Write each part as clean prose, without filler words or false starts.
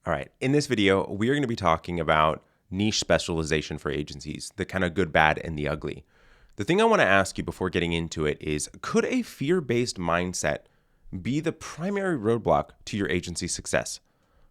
All right, in this video, we are going to be talking about niche specialization for agencies, the kind of good, bad, and the ugly. The thing I want to ask you before getting into it is, could a fear-based mindset be the primary roadblock to your agency's success?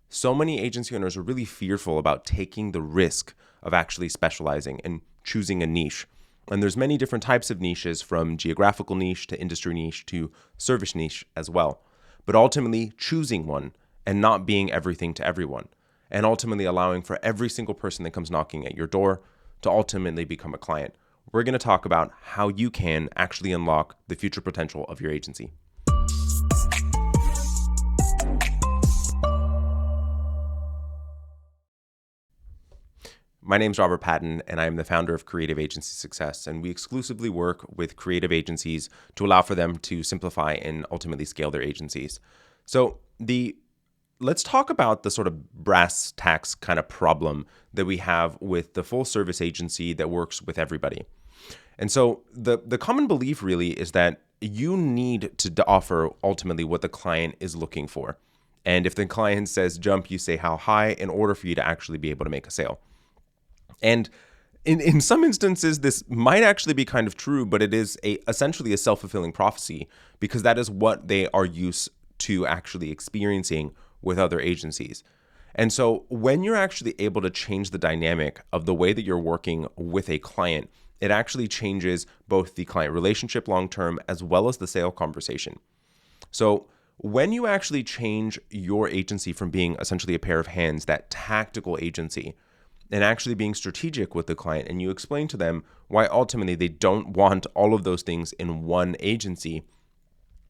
So many agency owners are really fearful about taking the risk of actually specializing and choosing a niche. And there's many different types of niches, from geographical niche to industry niche to service niche as well. But ultimately choosing one and not being everything to everyone, and ultimately allowing for every single person that comes knocking at your door to ultimately become a client. We're going to talk about how you can actually unlock the future potential of your agency. My name is Robert Patton, and I am the founder of Creative Agency Success, and we exclusively work with creative agencies to allow for them to simplify and ultimately scale their agencies. So let's talk about the sort of brass tacks kind of problem that we have with the full service agency that works with everybody. And so the common belief really is that you need to offer ultimately what the client is looking for. And if the client says jump, you say how high, in order for you to actually be able to make a sale. And in some instances, this might actually be kind of true, but it is essentially a self-fulfilling prophecy, because that is what they are used to actually experiencing with other agencies. And so when you're actually able to change the dynamic of the way that you're working with a client, it actually changes both the client relationship long-term as well as the sale conversation. So when you actually change your agency from being essentially a pair of hands, that tactical agency, and actually being strategic with the client, and you explain to them why ultimately they don't want all of those things in one agency,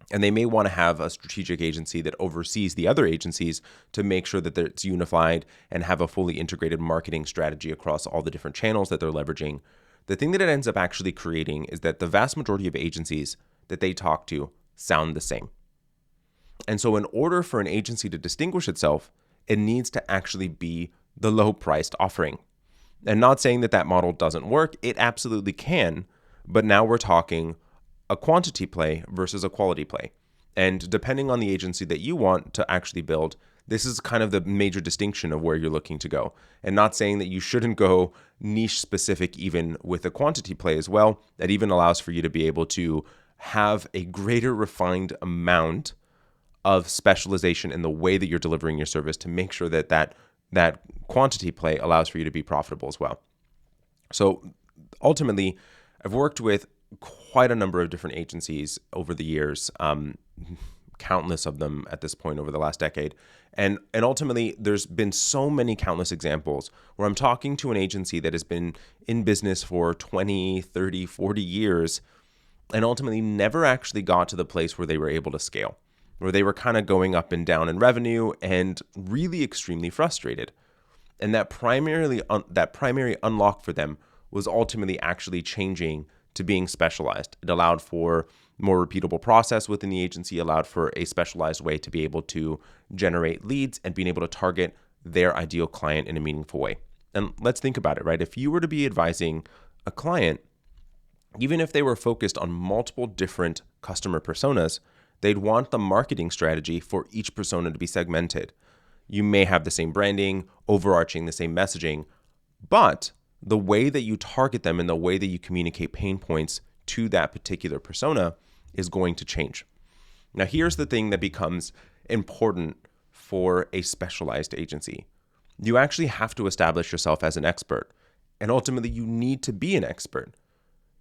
and they may want to have a strategic agency that oversees the other agencies to make sure that it's unified and have a fully integrated marketing strategy across all the different channels that they're leveraging. The thing that it ends up actually creating is that the vast majority of agencies that they talk to sound the same. And so in order for an agency to distinguish itself, it needs to actually be the low-priced offering. And not saying that that model doesn't work, it absolutely can, but now we're talking a quantity play versus a quality play. And depending on the agency that you want to actually build, this is kind of the major distinction of where you're looking to go. And not saying that you shouldn't go niche specific even with a quantity play as well. That even allows for you to be able to have a greater refined amount of specialization in the way that you're delivering your service to make sure that that quantity play allows for you to be profitable as well. So ultimately, I've worked with quite a number of different agencies over the years, countless of them at this point over the last decade. And ultimately, there's been so many countless examples where I'm talking to an agency that has been in business for 20, 30, 40 years, and ultimately never actually got to the place where they were able to scale, where they were kind of going up and down in revenue and really extremely frustrated. And that primary unlock for them was ultimately actually changing to being specialized. It allowed for more repeatable process within the agency, allowed for a specialized way to be able to generate leads and being able to target their ideal client in a meaningful way. And let's think about it, right? If you were to be advising a client, even if they were focused on multiple different customer personas, they'd want the marketing strategy for each persona to be segmented. You may have the same branding, overarching the same messaging, but the way that you target them and the way that you communicate pain points to that particular persona is going to change. Now, here's the thing that becomes important for a specialized agency. You actually have to establish yourself as an expert, and ultimately you need to be an expert.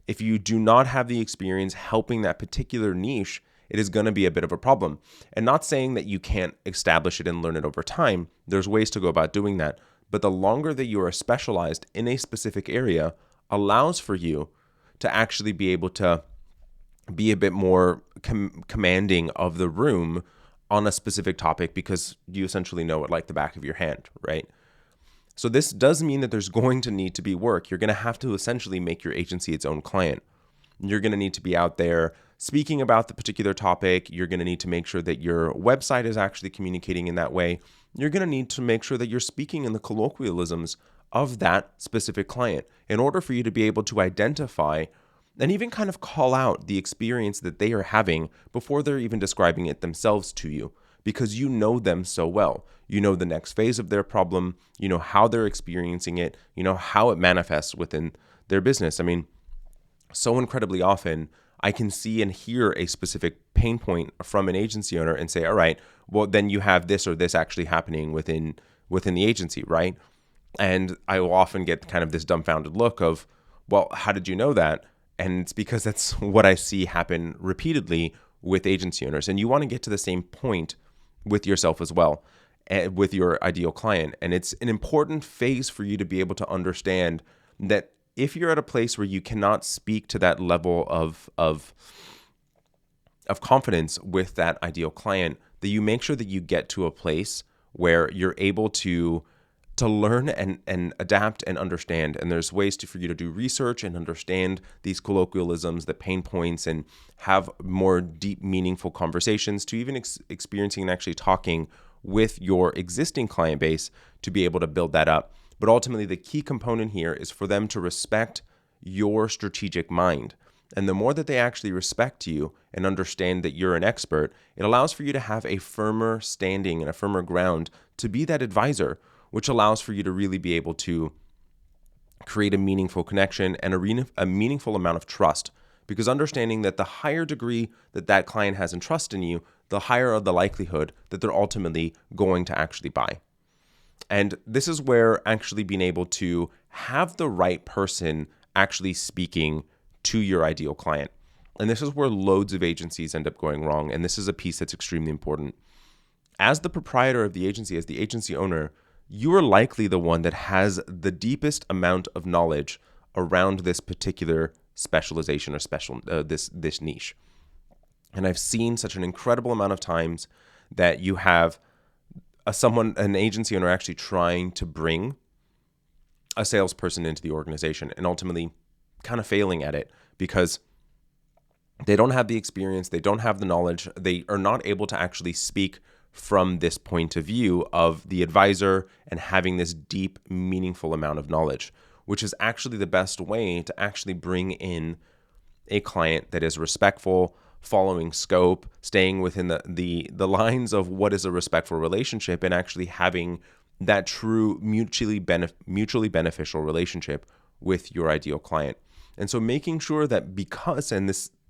If you do not have the experience helping that particular niche, it is going to be a bit of a problem. And not saying that you can't establish it and learn it over time. There's ways to go about doing that. But the longer that you are specialized in a specific area allows for you to actually be able to be a bit more commanding of the room on a specific topic, because you essentially know it like the back of your hand, right? So this does mean that there's going to need to be work. You're going to have to essentially make your agency its own client. You're going to need to be out there speaking about the particular topic. You're going to need to make sure that your website is actually communicating in that way. You're going to need to make sure that you're speaking in the colloquialisms of that specific client in order for you to be able to identify and even kind of call out the experience that they are having before they're even describing it themselves to you. because you know them so well. You know the next phase of their problem, you know how they're experiencing it, you know how it manifests within their business. I mean, so incredibly often I can see and hear a specific pain point from an agency owner and say, all right, well, then you have this or this actually happening within the agency, right? And I will often get kind of this dumbfounded look of, well, how did you know that? And it's because that's what I see happen repeatedly with agency owners. And you want to get to the same point with yourself as well, with your ideal client. And it's an important phase for you to be able to understand that if you're at a place where you cannot speak to that level of confidence with that ideal client, that you make sure that you get to a place where you're able to learn and adapt and understand. And there's ways for you to do research and understand these colloquialisms, the pain points, and have more deep, meaningful conversations, to even experiencing and actually talking with your existing client base to be able to build that up. But ultimately, the key component here is for them to respect your strategic mind. And the more that they actually respect you and understand that you're an expert, it allows for you to have a firmer standing and a firmer ground to be that advisor, which allows for you to really be able to create a meaningful connection and a meaningful amount of trust. Because understanding that the higher degree that that client has in trust in you, the higher the likelihood that they're ultimately going to actually buy. And this is where actually being able to have the right person actually speaking to your ideal client. And this is where loads of agencies end up going wrong. And this is a piece that's extremely important. As the proprietor of the agency, as the agency owner, you are likely the one that has the deepest amount of knowledge around this particular specialization or this niche. And I've seen such an incredible amount of times that you have an agency owner actually trying to bring a salesperson into the organization and ultimately kind of failing at it because they don't have the experience, they don't have the knowledge, they are not able to actually speak from this point of view of the advisor and having this deep, meaningful amount of knowledge, which is actually the best way to actually bring in a client that is respectful, following scope, staying within the lines of what is a respectful relationship, and actually having that true mutually beneficial relationship with your ideal client. And so making sure that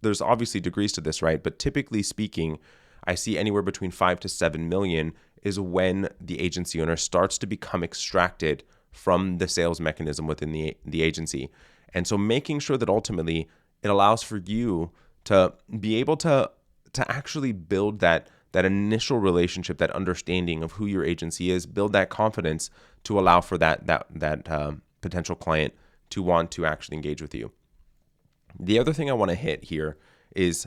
there's obviously degrees to this, right? But typically speaking, I see anywhere between 5 to 7 million is when the agency owner starts to become extracted from the sales mechanism within the agency. And so making sure that ultimately it allows for you to be able to actually build that initial relationship, that understanding of who your agency is, build that confidence to allow for that potential client to want to actually engage with you. The other thing I want to hit here is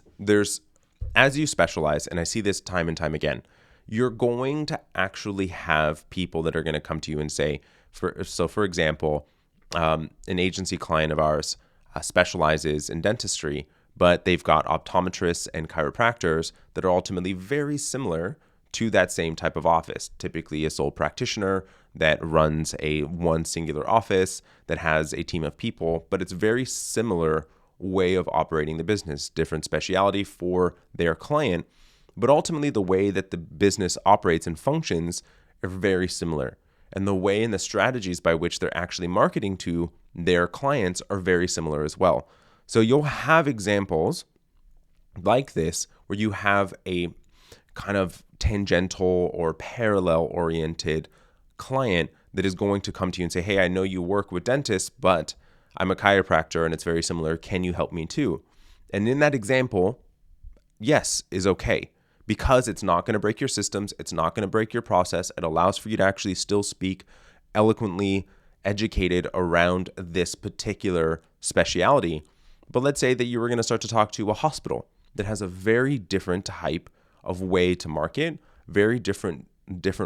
as you specialize, and I see this time and time again, you're going to actually have people that are going to come to you and say, for example, an agency client of ours specializes in dentistry, but they've got optometrists and chiropractors that are ultimately very similar to that same type of office. Typically a sole practitioner that runs one singular office that has a team of people, but it's very similar way of operating the business, different speciality for their client, but ultimately the way that the business operates and functions are very similar. And the way and the strategies by which they're actually marketing to their clients are very similar as well. So you'll have examples like this where you have a kind of tangential or parallel oriented client that is going to come to you and say, hey, I know you work with dentists, but I'm a chiropractor and it's very similar. Can you help me too? And in that example, yes is okay, because it's not going to break your systems. It's not going to break your process. It allows for you to actually still speak eloquently, educated around this particular speciality. But let's say that you were going to start to talk to a hospital that has a very different type of way to market, very different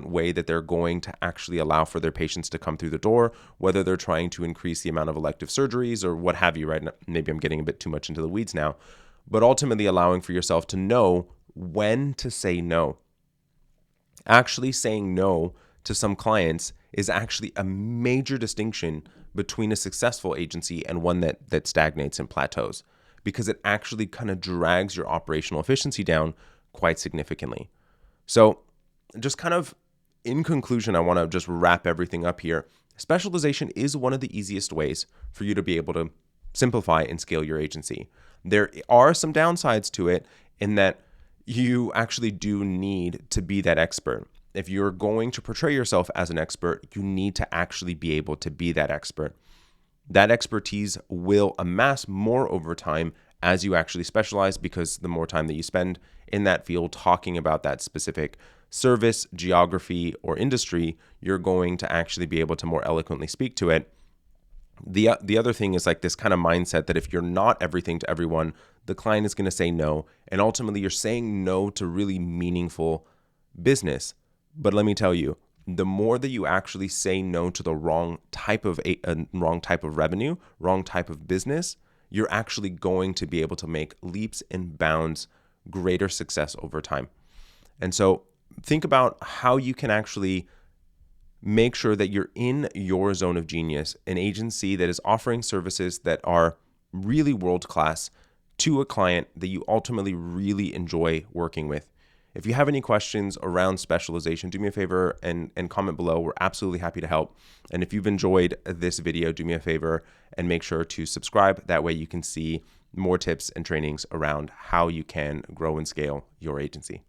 way that they're going to actually allow for their patients to come through the door, whether they're trying to increase the amount of elective surgeries or what have you, right? Maybe I'm getting a bit too much into the weeds now, but ultimately allowing for yourself to know when to say no. Actually saying no to some clients is actually a major distinction between a successful agency and one that stagnates and plateaus, because it actually kind of drags your operational efficiency down quite significantly. So just kind of in conclusion, I want to just wrap everything up here. Specialization is one of the easiest ways for you to be able to simplify and scale your agency. There are some downsides to it in that you actually do need to be that expert. If you're going to portray yourself as an expert, you need to actually be able to be that expert. That expertise will amass more over time as you actually specialize, because the more time that you spend in that field talking about that specific service, geography, or industry, you're going to actually be able to more eloquently speak to it. The other thing is like this kind of mindset that if you're not everything to everyone, the client is going to say no. And ultimately, you're saying no to really meaningful business. But let me tell you, the more that you actually say no to the wrong type of revenue, wrong type of business, you're actually going to be able to make leaps and bounds greater success over time. And so think about how you can actually make sure that you're in your zone of genius, an agency that is offering services that are really world-class to a client that you ultimately really enjoy working with. If you have any questions around specialization, do me a favor and comment below. We're absolutely happy to help. And if you've enjoyed this video, do me a favor and make sure to subscribe. That way you can see more tips and trainings around how you can grow and scale your agency.